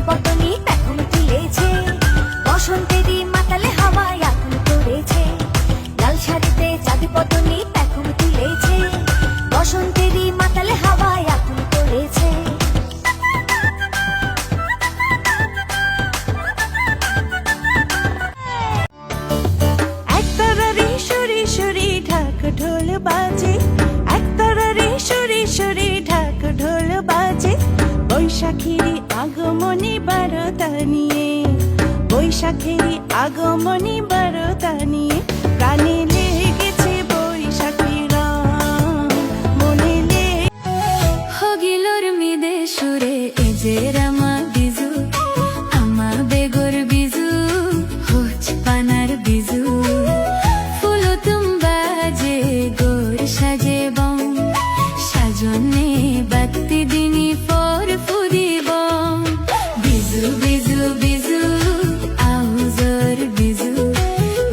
পটনি এখন তুলেছে, বসন্তেরই মাতালে হাওয়ায় আগুন করেছে। লাল শাড়িতে চাঁদি পটনি এখন তুলেছে, বসন্তেরই মাতালে হাওয়ায় আগুন করেছে। একতারারে সরি সরি ঢাক ঢোল বাজে, একতারারে সরি সরি ঢাক ঢোল বাজে। বৈশাখের আগমনী বারতা নিয়ে, বৈশাখের আগমনী বারতা নিয়ে প্রাণে লেগেছে বৈশাখী রং, মনে হগিলোর মিদে সুরে এজে রামা বিজু, আমা বেগর বিজু, হোচ পানার বিজু। ফুলো তুম বাজে গোর সাজে বং, সাজনে বাতি দিনী ফর ফুরি বং। বিজু বিজু বিজু আউজর বিজু,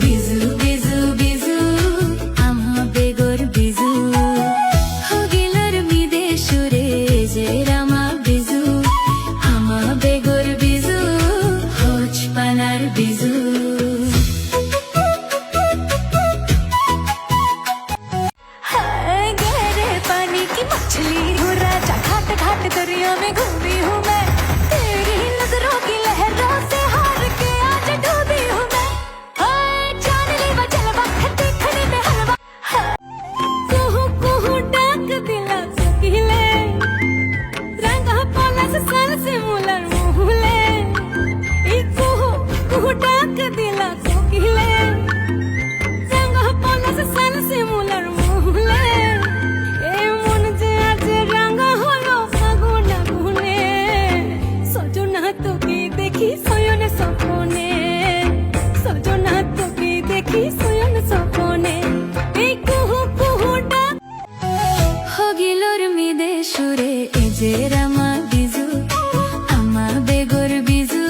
বিজু বিজু বিজু আমা বেগর বিজু। হগিলোর মিদে সুরে যে রামা বিজু, আমা বেগর বিজু, হোচ পানার বিজু। गहरे पानी की मछली हूँ राजा, घाट घाट दरिया में घूमी हूँ मैं। तेरी नजरों की लहरों से हार के आज डूबी हूँ मैं। जान ली वो जलवा देखने में हलवा, कुहू कुहू डाक दिला सकीले, रंगा पाला से सल से मुलर मुहले। कुहू कुहू डाक दिला सकीले, रंगा पाला से सल से मुलर मुहले। এ মন যে আজ রাঙা হলো ফাগুন আগুনে, সজনা তোকে দেখি শয়ন স্বপনে, সজনা তোকে দেখি শয়ন স্বপনে। এই কুহু কুহু ডাক হগিলোর মিদে সুরে এজে রামা বিজু, আমা বেগর বিজু,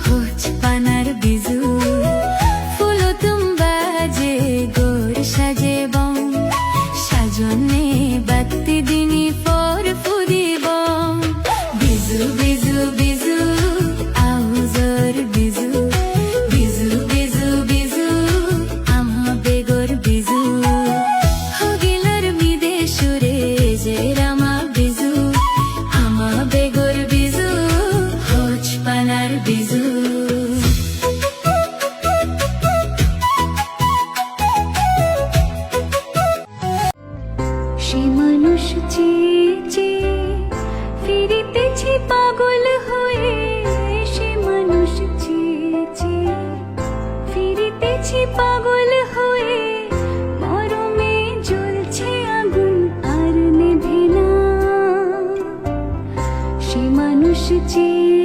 হোচ পানার বিজু। ফুলো তুম বাজে গোর সাজে বং, সাজনে বাতি দিনী ফর ফুরি বং। বিজু বিজু বিজু আউজর বিজু, বিজু বিজু বিজু আমা বেগর বিজু। হগিলোর মিদে সুরে যে রামা বিজু, আমা বেগর বিজু, হোচ পানার বিজু। সে মানুষ চেয়ে চেয়ে ফিরিতেছি পাগল হয়ে, সে মানুষ চেয়ে চেয়ে ফিরিতেছি পাগল হয়ে। মরমে জ্বলছে আগুন আর নেভে না, সে মানুষ চেয়ে